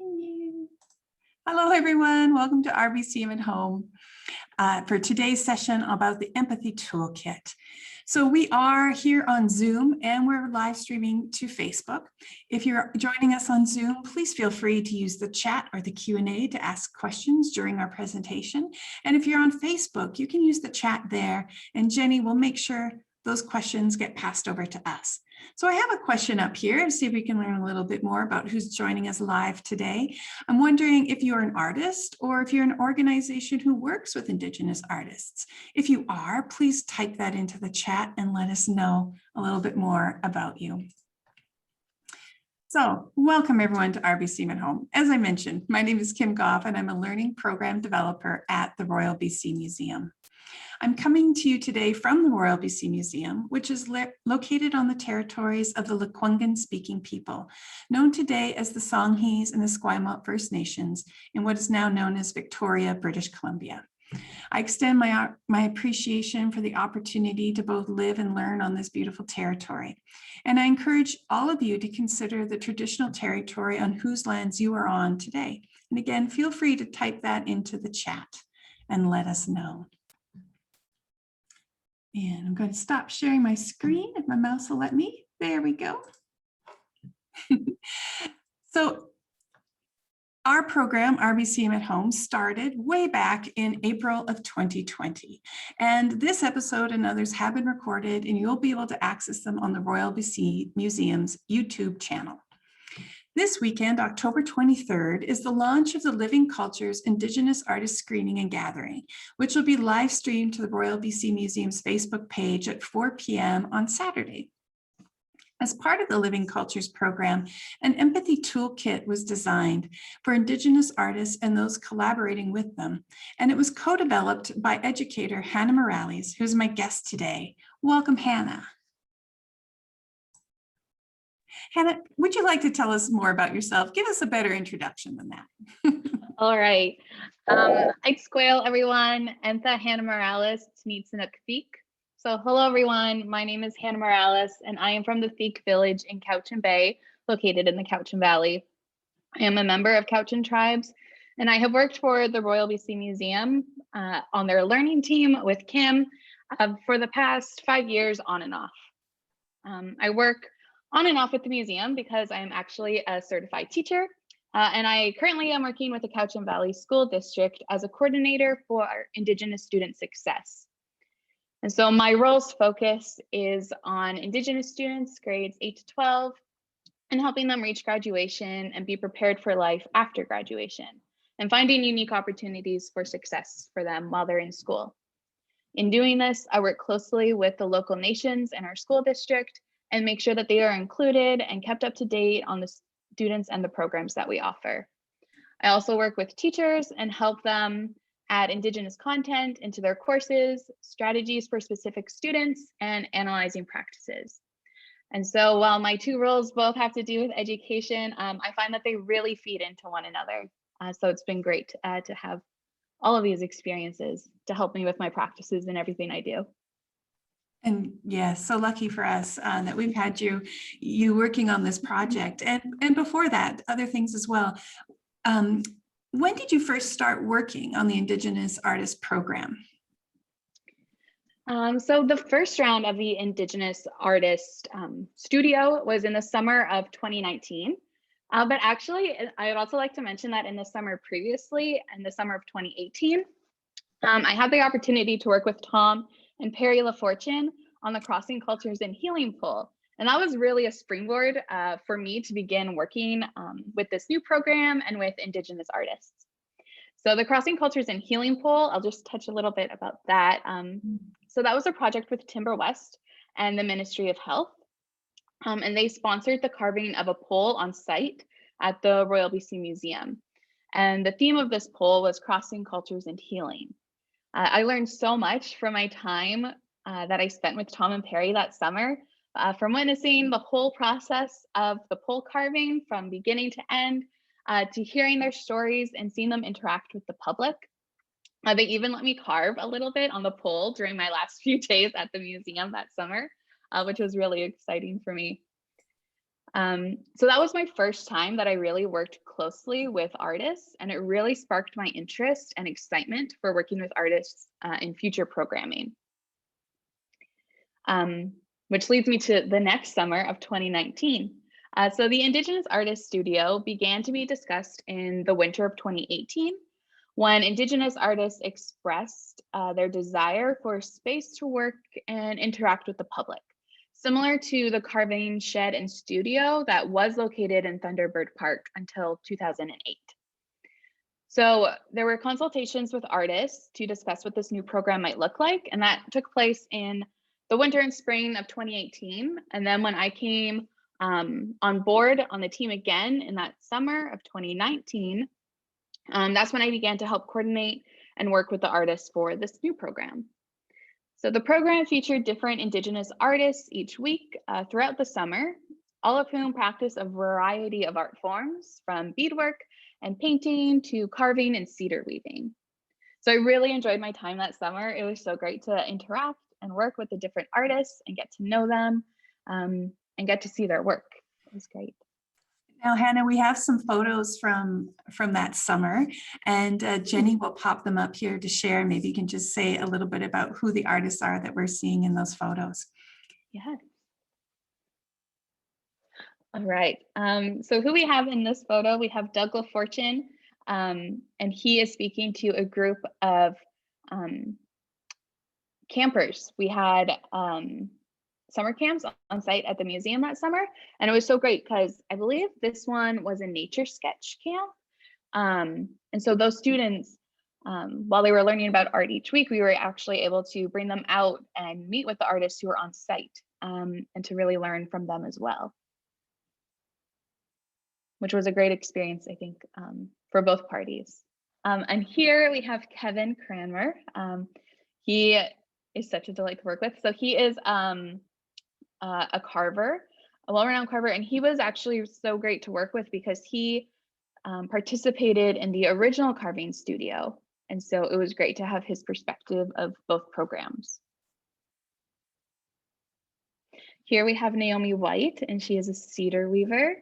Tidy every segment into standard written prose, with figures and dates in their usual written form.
Continue. Hello, everyone. Welcome to RBCM at Home for today's session about the Empathy Toolkit. So we are here on Zoom and we're live streaming to Facebook. If you're joining us on Zoom, please feel free to use the chat or the Q&A to ask questions during our presentation. And if you're on Facebook, you can use the chat there and Jenny will make sure those questions get passed over to us. So I have a question up here to see if we can learn a little bit more about who's joining us live today. I'm wondering if you're an artist or if you're an organization who works with Indigenous artists. If you are, please type that into the chat and let us know a little bit more about you. So welcome everyone to RBCM at Home. As I mentioned, my name is Kim Goff and I'm a learning program developer at the Royal BC Museum. I'm coming to you today from the Royal BC Museum, which is located on the territories of the Lekwungen speaking people, known today as the Songhees and the Esquimalt First Nations in what is now known as Victoria, British Columbia. I extend my appreciation for the opportunity to both live and learn on this beautiful territory. And I encourage all of you to consider the traditional territory on whose lands you are on today. And again, feel free to type that into the chat and let us know. And I'm going to stop sharing my screen if my mouse will let me. There we go. So our program, RBCM at Home, started way back in April of 2020. And this episode and others have been recorded and you'll be able to access them on the Royal BC Museum's YouTube channel. This weekend, October 23rd, is the launch of the Living Cultures Indigenous Artist Screening and Gathering, which will be live streamed to the Royal BC Museum's Facebook page at 4 p.m. on Saturday. As part of the Living Cultures program, an empathy toolkit was designed for Indigenous artists and those collaborating with them, and it was co-developed by educator Hannah Morales, who's my guest today. Welcome, Hannah. Hannah, would you like to tell us more about yourself? Give us a better introduction than that. All right. I'd squail everyone. Entha Hannah Morales, meets Thiek. So hello everyone, my name is Hannah Morales and I am from the Thiek village in Cowichan Bay, located in the Cowichan Valley. I am a member of Cowichan Tribes and I have worked for the Royal BC Museum on their learning team with Kim for the past 5 years on and off. I work on and off with the museum because I am actually a certified teacher and I currently am working with the Cowichan Valley School District as a coordinator for Indigenous student success. And so my role's focus is on Indigenous students, grades 8 to 12, and helping them reach graduation and be prepared for life after graduation, and finding unique opportunities for success for them while they're in school. In doing this, I work closely with the local nations and our school district and make sure that they are included and kept up to date on the students and the programs that we offer. I also work with teachers and help them add Indigenous content into their courses, strategies for specific students, and analyzing practices. And so while my two roles both have to do with education, I find that they really feed into one another. So it's been great to have all of these experiences to help me with my practices and everything I do. And yes, so lucky for us that we've had you working on this project, and before that, other things as well. When did you first start working on the Indigenous Artist program? So the first round of the Indigenous Artist studio was in the summer of 2019. But actually, I'd also like to mention that in the summer previously, in the summer of 2018, I had the opportunity to work with Tom and Perry LaFortune on the Crossing Cultures and Healing poll. And that was really a springboard for me to begin working with this new program and with Indigenous artists. So the Crossing Cultures and Healing poll, I'll just touch a little bit about that. So that was a project with Timber West and the Ministry of Health. And they sponsored the carving of a pole on site at the Royal BC Museum. And the theme of this poll was Crossing Cultures and Healing. I learned so much from my time that I spent with Tom and Perry that summer, from witnessing the whole process of the pole carving from beginning to end, to hearing their stories and seeing them interact with the public. They even let me carve a little bit on the pole during my last few days at the museum that summer, which was really exciting for me. So that was my first time that I really worked closely with artists, and it really sparked my interest and excitement for working with artists in future programming. Which leads me to the next summer of 2019. So the Indigenous Artists Studio began to be discussed in the winter of 2018, when Indigenous artists expressed their desire for space to work and interact with the public, similar to the carving shed and studio that was located in Thunderbird Park until 2008. So there were consultations with artists to discuss what this new program might look like, and that took place in the winter and spring of 2018. And then when I came on board on the team again in that summer of 2019, that's when I began to help coordinate and work with the artists for this new program. So the program featured different Indigenous artists each week throughout the summer, all of whom practice a variety of art forms, from beadwork and painting to carving and cedar weaving. So I really enjoyed my time that summer. It was so great to interact and work with the different artists and get to know them and get to see their work. It was great. Now, Hannah, we have some photos from that summer, and Jenny will pop them up here to share. Maybe you can just say a little bit about who the artists are that we're seeing in those photos. Yeah. All right. So who we have in this photo, we have Doug LaFortune, and he is speaking to a group of campers. We had summer camps on site at the museum that summer, and it was so great because I believe this one was a nature sketch camp. And so those students, while they were learning about art each week, we were actually able to bring them out and meet with the artists who were on site and to really learn from them as well, which was a great experience, I think, for both parties. And here we have Kevin Cranmer. He is such a delight to work with. So he is a carver, a well-renowned carver, and he was actually so great to work with because he participated in the original carving studio. And so it was great to have his perspective of both programs. Here we have Naomi White, and she is a cedar weaver.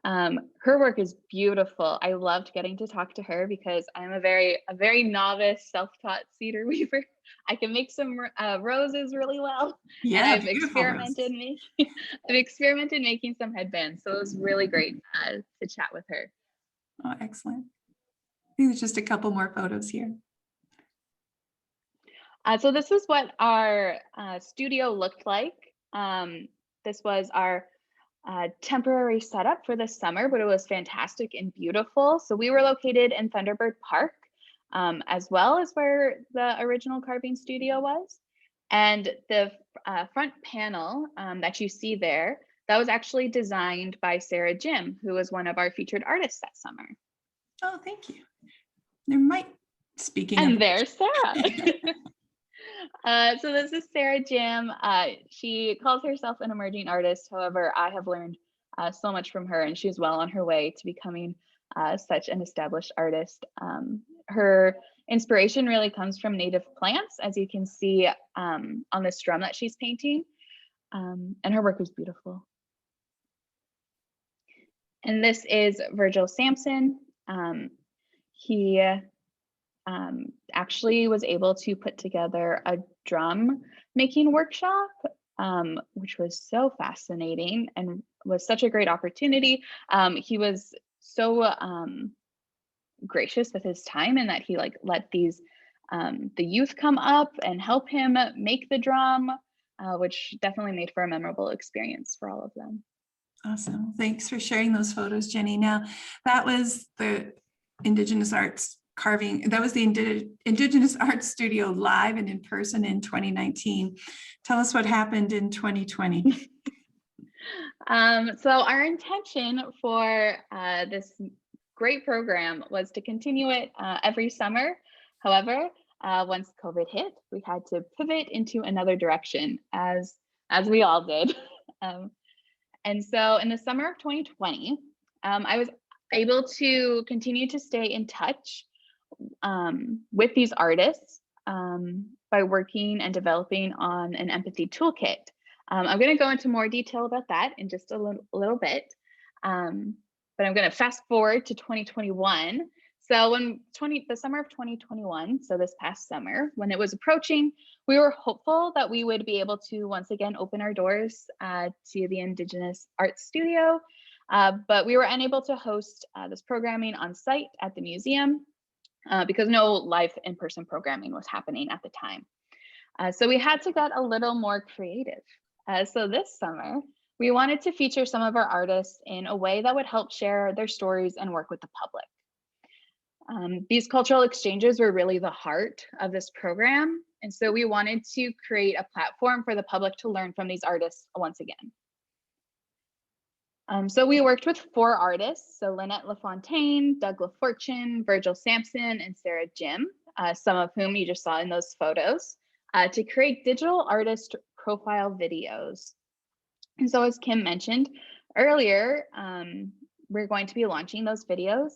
Her work is beautiful. I loved getting to talk to her because I'm a very novice, self-taught cedar weaver. I can make some roses really well. Yeah, and I've experimented making some headbands. So it was really great to chat with her. Oh, excellent. I think there's just a couple more photos here. So this is what our studio looked like. This was our temporary setup for the summer, but it was fantastic and beautiful. So we were located in Thunderbird Park, as well as where the original carving studio was. And the front panel that you see there, that was actually designed by Sarah Jim, who was one of our featured artists that summer. Oh, thank you. There might, speaking and of... there's Sarah. So this is Sarah Jim. She calls herself an emerging artist. However, I have learned so much from her, and she's well on her way to becoming such an established artist. Her inspiration really comes from native plants, as you can see on this drum that she's painting, and her work was beautiful. And this is Virgil Sampson. He actually was able to put together a drum making workshop, which was so fascinating and was such a great opportunity. He was so gracious with his time, in that he let these the youth come up and help him make the drum, which definitely made for a memorable experience for all of them. Awesome. Thanks for sharing those photos, Jenny. Now, that was the Indigenous Arts carving. That was the Indigenous Arts Studio live and in person in 2019. Tell us what happened in 2020. So our intention for this great program was to continue it every summer. However, once COVID hit, we had to pivot into another direction, as we all did. And so in the summer of 2020, I was able to continue to stay in touch with these artists by working and developing on an empathy toolkit I'm going to go into more detail about that in just a little bit, but I'm going to fast forward to 2021. So the summer of 2021, so this past summer, when it was approaching, we were hopeful that we would be able to once again open our doors to the Indigenous Arts Studio, but we were unable to host this programming on site at the museum because no live in-person programming was happening at the time. So we had to get a little more creative. So this summer, we wanted to feature some of our artists in a way that would help share their stories and work with the public. These cultural exchanges were really the heart of this program. And so we wanted to create a platform for the public to learn from these artists once again. So we worked with 4 artists, so Lynette LaFontaine, Doug LaFortune, Virgil Sampson, and Sarah Jim, some of whom you just saw in those photos, to create digital artist profile videos. And so as Kim mentioned earlier, we're going to be launching those videos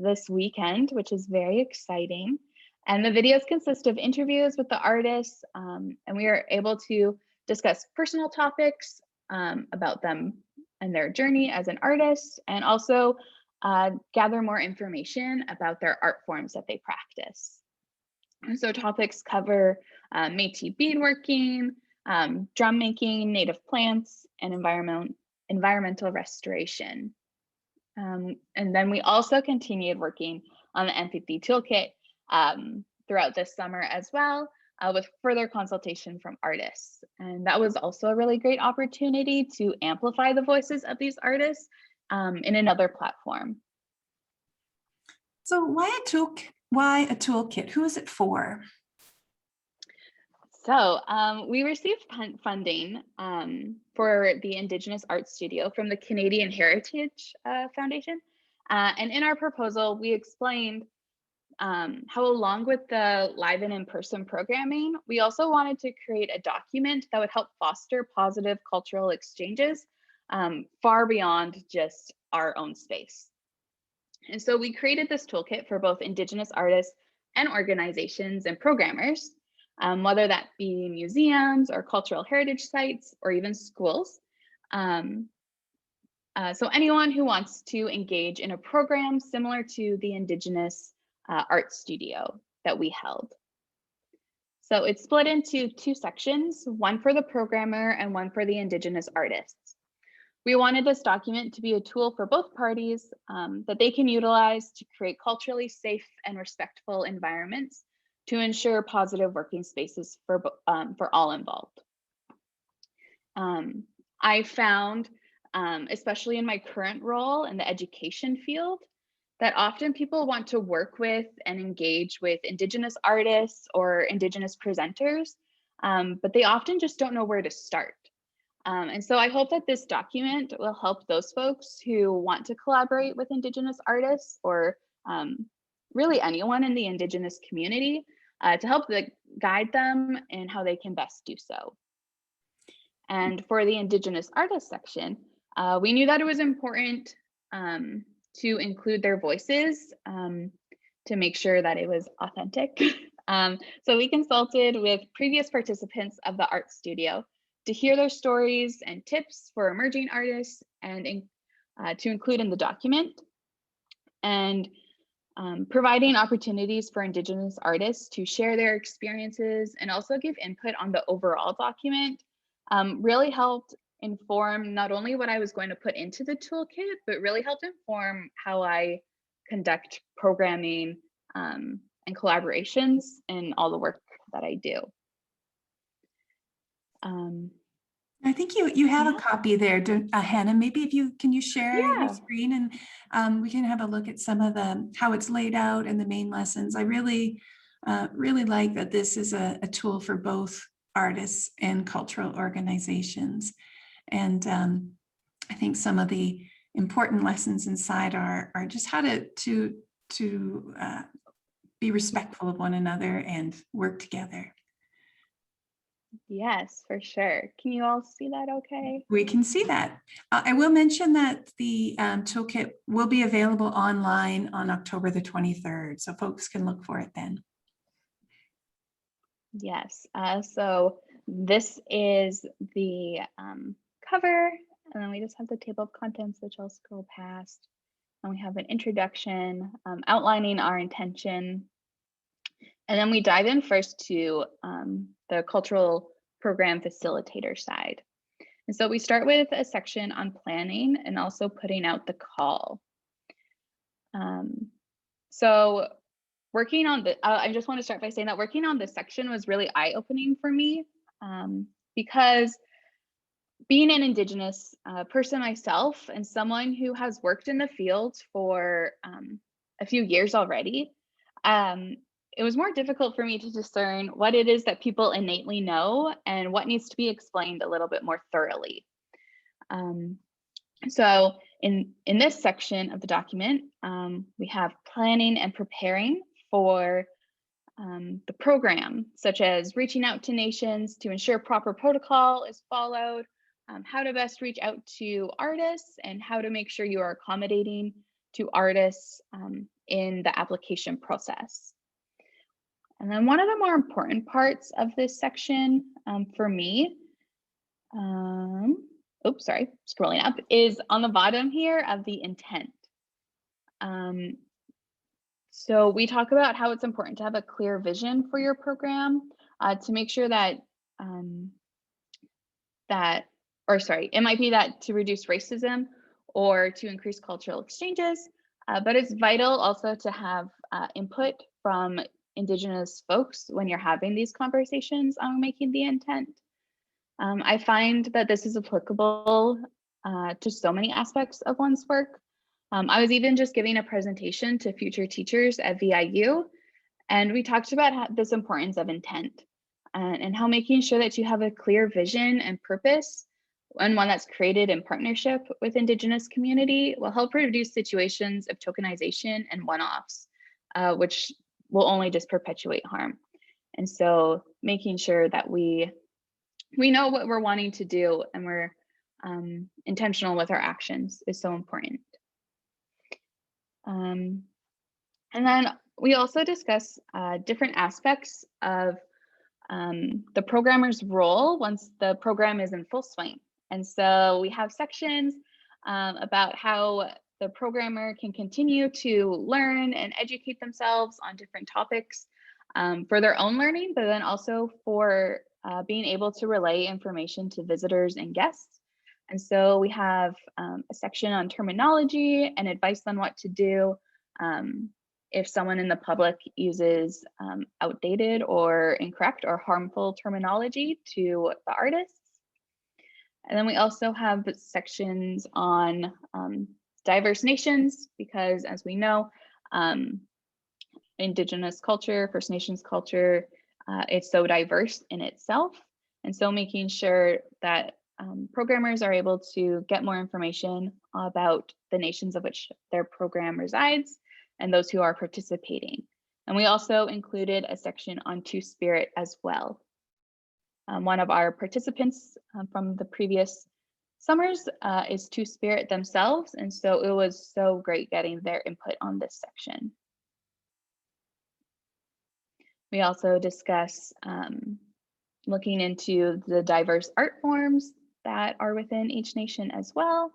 this weekend, which is very exciting. And the videos consist of interviews with the artists, and we are able to discuss personal topics about them and their journey as an artist, and also gather more information about their art forms that they practice. And so topics cover Métis beadworking, drum making, native plants, and environmental restoration. And then we also continued working on the Empathy Toolkit throughout this summer as well, with further consultation from artists. And that was also a really great opportunity to amplify the voices of these artists in another platform. So why a toolkit? Who is it for? So we received funding for the Indigenous Arts Studio from the Canadian Heritage Foundation. And in our proposal, we explained how along with the live and in-person programming, we also wanted to create a document that would help foster positive cultural exchanges far beyond just our own space. And so we created this toolkit for both Indigenous artists and organizations and programmers, whether that be museums or cultural heritage sites or even schools. So anyone who wants to engage in a program similar to the Indigenous Art Studio that we held. So it's split into 2 sections, one for the programmer and one for the Indigenous artists. We wanted this document to be a tool for both parties that they can utilize to create culturally safe and respectful environments to ensure positive working spaces for all involved. I found, especially in my current role in the education field, that often people want to work with and engage with Indigenous artists or Indigenous presenters, but they often just don't know where to start. And so I hope that this document will help those folks who want to collaborate with Indigenous artists or really anyone in the Indigenous community to help guide them in how they can best do so. And for the Indigenous artists section, we knew that it was important to include their voices to make sure that it was authentic. So we consulted with previous participants of the art studio to hear their stories and tips for emerging artists and to include in the document, and providing opportunities for Indigenous artists to share their experiences and also give input on the overall document really helped inform not only what I was going to put into the toolkit, but really helped inform how I conduct programming and collaborations in all the work that I do. I think you have a copy there, Hannah. Maybe if can you share your screen and we can have a look at some of how it's laid out and the main lessons. I really like that this is a tool for both artists and cultural organizations. And I think some of the important lessons inside are just how to be respectful of one another and work together. Yes, for sure. Can you all see that okay? We can see that. I will mention that the toolkit will be available online on October the 23rd, so folks can look for it then. Yes, so This is the cover, and then we just have the table of contents, which I'll scroll past. And we have an introduction outlining our intention. And then we dive in first to the cultural program facilitator side. And so we start with a section on planning and also putting out the call. So working on the, I just want to start by saying that working on this section was really eye-opening for me because being an Indigenous person myself and someone who has worked in the field for a few years already, it was more difficult for me to discern what it is that people innately know and what needs to be explained a little bit more thoroughly. So in this section of the document, we have planning and preparing for the program, such as reaching out to nations to ensure proper protocol is followed, how to best reach out to artists, and how to make sure you are accommodating to artists in the application process. And then one of the more important parts of this section for me, oops, sorry, scrolling up, is on the bottom here of the intent. So we talk about how it's important to have a clear vision for your program to make sure that, it might be that to reduce racism or to increase cultural exchanges, but it's vital also to have input from Indigenous folks when you're having these conversations on making the intent. I find that this is applicable to so many aspects of one's work. I was even just giving a presentation to future teachers at VIU, and we talked about this importance of intent and how making sure that you have a clear vision and purpose, and one that's created in partnership with Indigenous community, will help reduce situations of tokenization and one-offs, which will only just perpetuate harm. And so making sure that we know what we're wanting to do and we're intentional with our actions is so important. And then we also discuss different aspects of the programmer's role once the program is in full swing. And so we have sections about how the programmer can continue to learn and educate themselves on different topics for their own learning, but then also for being able to relay information to visitors and guests. And so we have a section on terminology and advice on what to do if someone in the public uses outdated or incorrect or harmful terminology to the artists. And then we also have sections on diverse nations, because as we know, Indigenous culture, First Nations culture, it's so diverse in itself. And so making sure that programmers are able to get more information about the nations of which their program resides and those who are participating. And we also included a section on Two-Spirit as well. One of our participants from the previous summers is Two-Spirit themselves, and so it was so great getting their input on this section. We also discuss looking into the diverse art forms that are within each nation as well.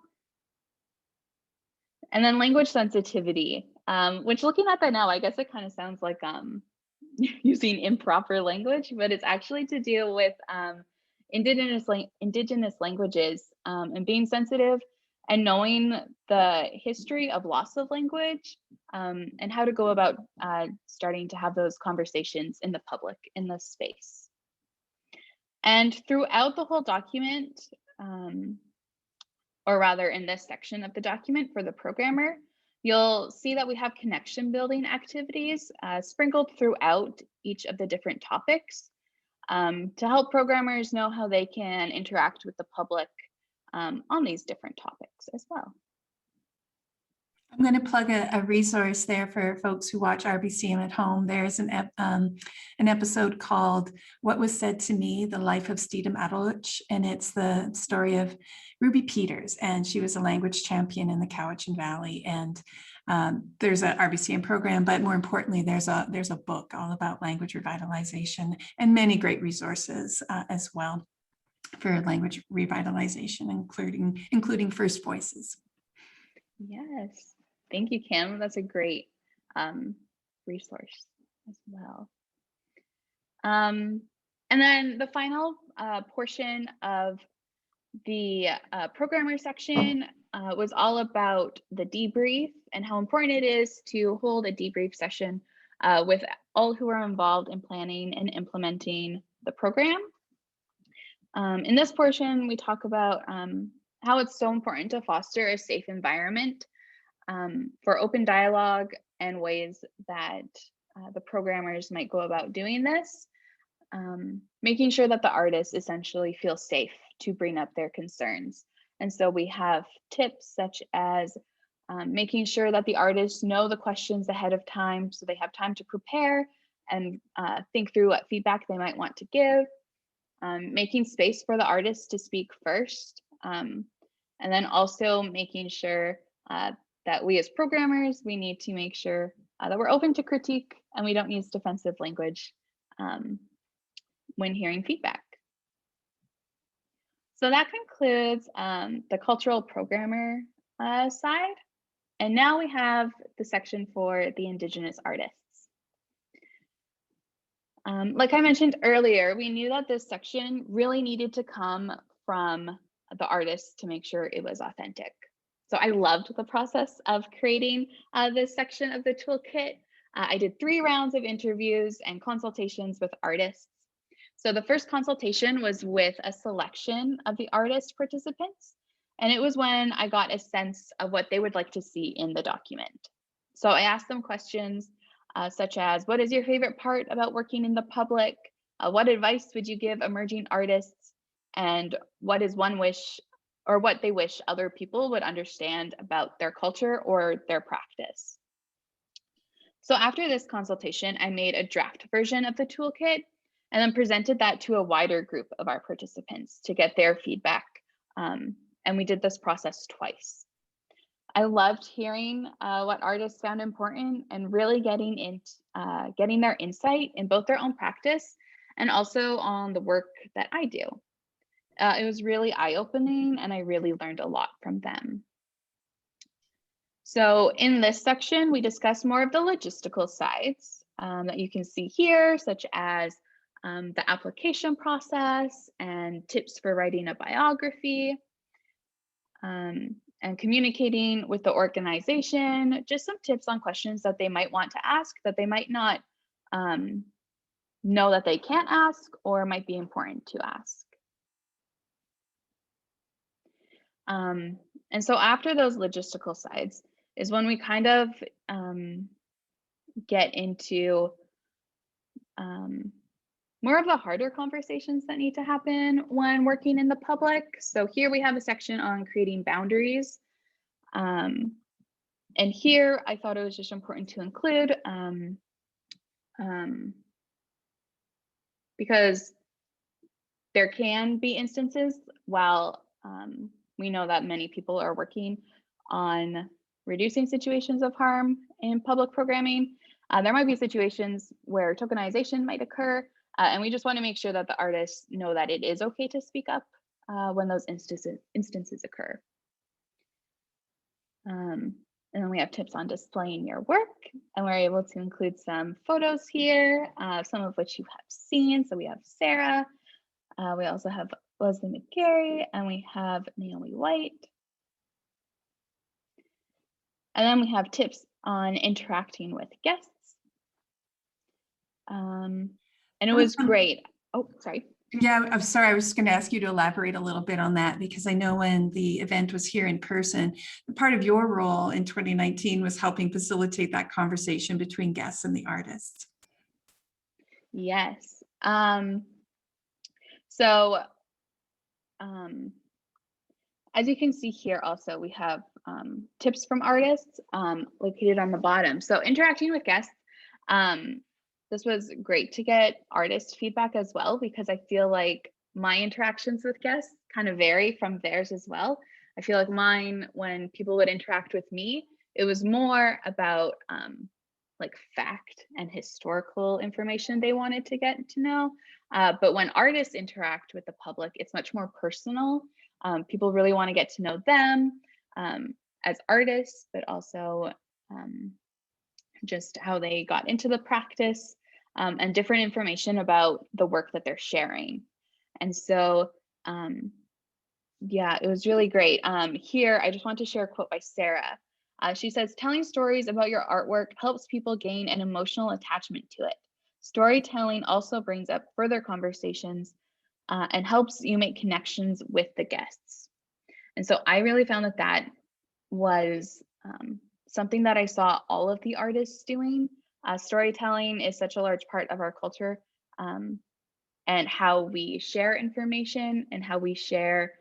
And then language sensitivity, which looking at that now, I guess it kind of sounds like using improper language, but it's actually to deal with indigenous languages and being sensitive and knowing the history of loss of language and how to go about starting to have those conversations in the public, in the space. And throughout the whole document, or rather in this section of the document for the programmer, you'll see that we have connection building activities sprinkled throughout each of the different topics to help programmers know how they can interact with the public on these different topics as well. I'm going to plug a resource there for folks who watch RBCM at home. There's an episode called What Was Said to Me, The Life of Steedham Adelich, and it's the story of Ruby Peters, and she was a language champion in the Cowichan Valley. And There's a RBCM program, but more importantly, there's a book all about language revitalization and many great resources as well for language revitalization, including First Voices. Yes, thank you, Kim. That's a great resource as well. And then the final portion of the programmer section was all about the debrief and how important it is to hold a debrief session with all who are involved in planning and implementing the program. In this portion, we talk about how it's so important to foster a safe environment for open dialogue and ways that the programmers might go about doing this, making sure that the artists essentially feel safe to bring up their concerns. And so we have tips such as making sure that the artists know the questions ahead of time so they have time to prepare and think through what feedback they might want to give, making space for the artists to speak first, and then also making sure that we as programmers, we need to make sure that we're open to critique and we don't use defensive language when hearing feedback. So that concludes the cultural programmer side. And now we have the section for the Indigenous artists. Like I mentioned earlier, we knew that this section really needed to come from the artists to make sure it was authentic. So I loved the process of creating this section of the toolkit. I did 3 rounds of interviews and consultations with artists. So the first consultation was with a selection of the artist participants, and it was when I got a sense of what they would like to see in the document. So I asked them questions such as, what is your favorite part about working in the public? What advice would you give emerging artists? And what is one wish or what they wish other people would understand about their culture or their practice? So after this consultation, I made a draft version of the toolkit and then presented that to a wider group of our participants to get their feedback. And we did this process twice. I loved hearing what artists found important and really getting their insight in both their own practice and also on the work that I do. It was really eye-opening and I really learned a lot from them. So in this section, we discuss more of the logistical sides that you can see here, such as the application process and tips for writing a biography, and communicating with the organization, just some tips on questions that they might want to ask that they might not know that they can't ask or might be important to ask. And so after those logistical sides is when we kind of get into more of the harder conversations that need to happen when working in the public. So here we have a section on creating boundaries. And here I thought it was just important to include because there can be instances while we know that many people are working on reducing situations of harm in public programming. There might be situations where tokenization might occur, and we just want to make sure that the artists know that it is okay to speak up when those instances occur. And then we have tips on displaying your work, and we're able to include some photos here, some of which you have seen. So we have Sarah, we also have Leslie McGarry, and we have Naomi White. And then we have tips on interacting with guests. And it was great. Oh, sorry. Yeah, I'm sorry. I was just going to ask you to elaborate a little bit on that, because I know when the event was here in person, part of your role in 2019 was helping facilitate that conversation between guests and the artists. Yes. As you can see here also, we have tips from artists located on the bottom. So interacting with guests, this was great to get artist feedback as well, because I feel like my interactions with guests kind of vary from theirs as well. I feel like mine, when people would interact with me, It was more about like fact and historical information they wanted to get to know. But when artists interact with the public, it's much more personal. People really want to get to know them as artists, but also just how they got into the practice and different information about the work that they're sharing. And so, yeah, it was really great. Here, I just want to share a quote by Sarah. She says, telling stories about your artwork helps people gain an emotional attachment to it. Storytelling also brings up further conversations and helps you make connections with the guests. And so I really found that that was something that I saw all of the artists doing. Storytelling is such a large part of our culture and how we share information and how we share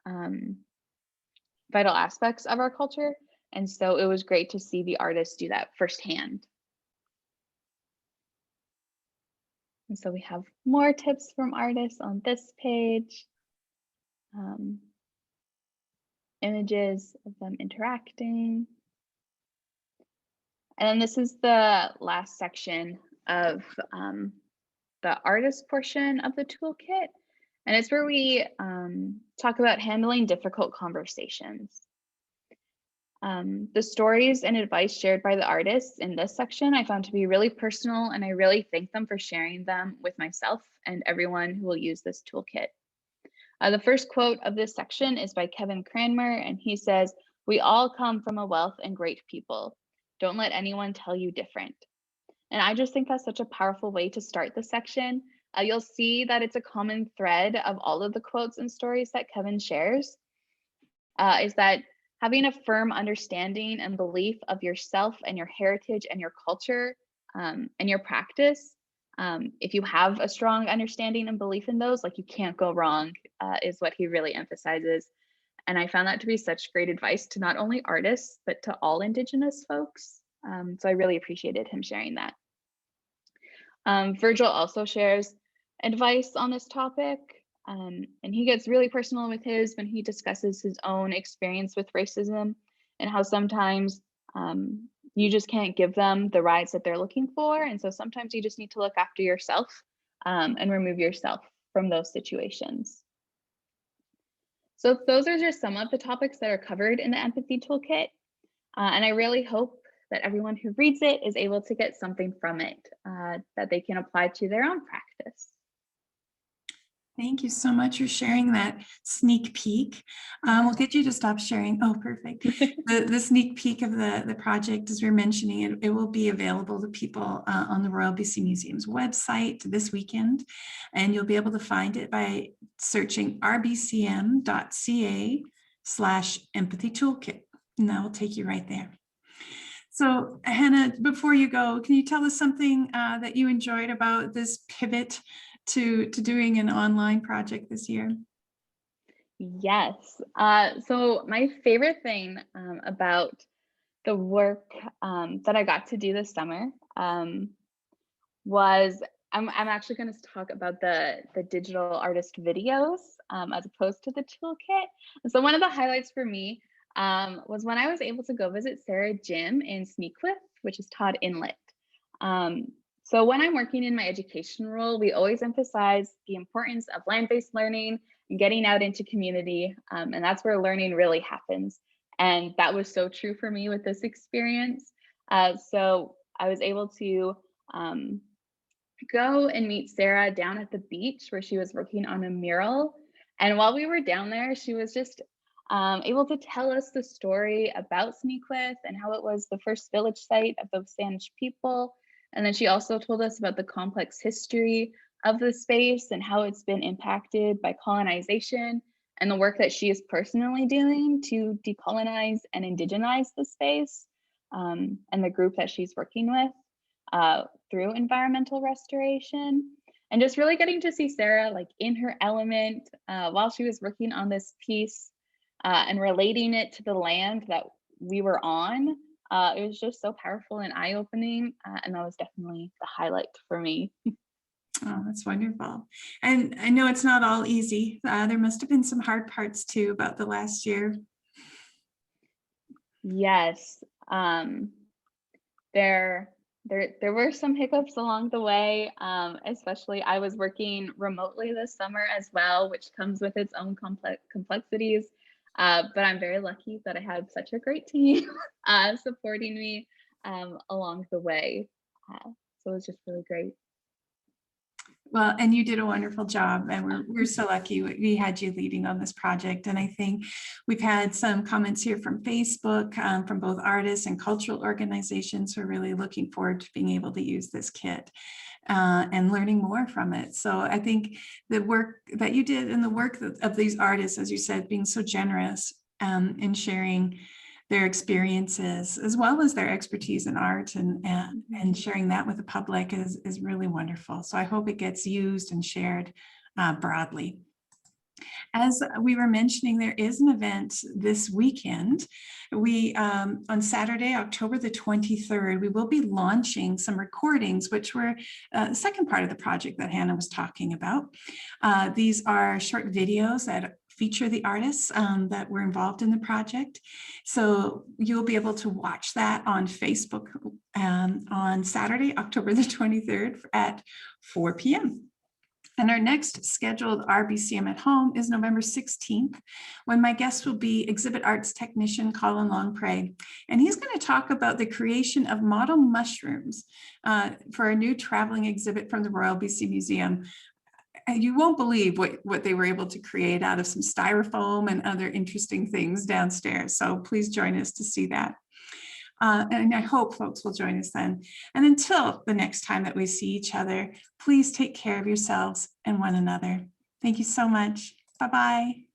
vital aspects of our culture. And so it was great to see the artists do that firsthand. And so we have more tips from artists on this page. Images of them interacting. And then this is the last section of the artist portion of the toolkit. And it's where we talk about handling difficult conversations. The stories and advice shared by the artists in this section I found to be really personal, and I really thank them for sharing them with myself and everyone who will use this toolkit. The first quote of this section is by Kevin Cranmer, and he says, "We all come from a wealth and great people. Don't let anyone tell you different." And I just think that's such a powerful way to start the section. You'll see that it's a common thread of all of the quotes and stories that Kevin shares, is that having a firm understanding and belief of yourself and your heritage and your culture and your practice. If you have a strong understanding and belief in those, like, you can't go wrong, is what he really emphasizes. And I found that to be such great advice to not only artists, but to all Indigenous folks. So I really appreciated him sharing that. Virgil also shares advice on this topic, and he gets really personal with his when he discusses his own experience with racism and how sometimes you just can't give them the rights that they're looking for. And so sometimes you just need to look after yourself and remove yourself from those situations. So those are just some of the topics that are covered in the Empathy Toolkit. And I really hope that everyone who reads it is able to get something from it that they can apply to their own practice. Thank you so much for sharing that sneak peek. We'll get you to stop sharing. Oh, perfect. The sneak peek of the project, as we're mentioning, it will be available to people on the Royal BC Museum's website this weekend. And you'll be able to find it by searching rbcm.ca/empathy toolkit. And that will take you right there. So Hannah, before you go, can you tell us something that you enjoyed about this pivot to doing an online project this year? Yes. So my favorite thing about the work that I got to do this summer was I'm actually going to talk about the digital artist videos as opposed to the toolkit. And so one of the highlights for me was when I was able to go visit Sarah Jim in Sneakwith, which is Todd Inlet. So when I'm working in my education role, we always emphasize the importance of land-based learning and getting out into community. And that's where learning really happens. And that was so true for me with this experience. So I was able to go and meet Sarah down at the beach where she was working on a mural. And while we were down there, she was just able to tell us the story about Sneakwith and how it was the first village site of the Sanish people. And then she also told us about the complex history of the space and how it's been impacted by colonization and the work that she is personally doing to decolonize and indigenize the space and the group that she's working with through environmental restoration. And just really getting to see Sarah like in her element while she was working on this piece and relating it to the land that we were on. It was just so powerful and eye-opening, and that was definitely the highlight for me. Oh, that's wonderful. And I know it's not all easy. There must have been some hard parts too about the last year. Yes. Um, there were some hiccups along the way, especially I was working remotely this summer as well, which comes with its own complexities. But I'm very lucky that I had such a great team supporting me along the way. So it was just really great. Well, and you did a wonderful job, and we're so lucky we had you leading on this project. And I think we've had some comments here from Facebook, from both artists and cultural organizations who are really looking forward to being able to use this kit and learning more from it. So I think the work that you did and the work of these artists, as you said, being so generous in sharing their experiences as well as their expertise in art and sharing that with the public is really wonderful. So I hope it gets used and shared broadly. As we were mentioning, there is an event this weekend. We, on Saturday, October the 23rd, we will be launching some recordings, which were the second part of the project that Hannah was talking about. These are short videos that feature the artists that were involved in the project. So you'll be able to watch that on Facebook on Saturday, October the 23rd at 4 p.m. And our next scheduled RBCM at Home is November 16th, when my guest will be exhibit arts technician Colin Longpre. And he's going to talk about the creation of model mushrooms for a new traveling exhibit from the Royal BC Museum. You won't believe what they were able to create out of some styrofoam and other interesting things downstairs. So please join us to see that. And I hope folks will join us then. And until the next time that we see each other, please take care of yourselves and one another. Thank you so much. Bye-bye.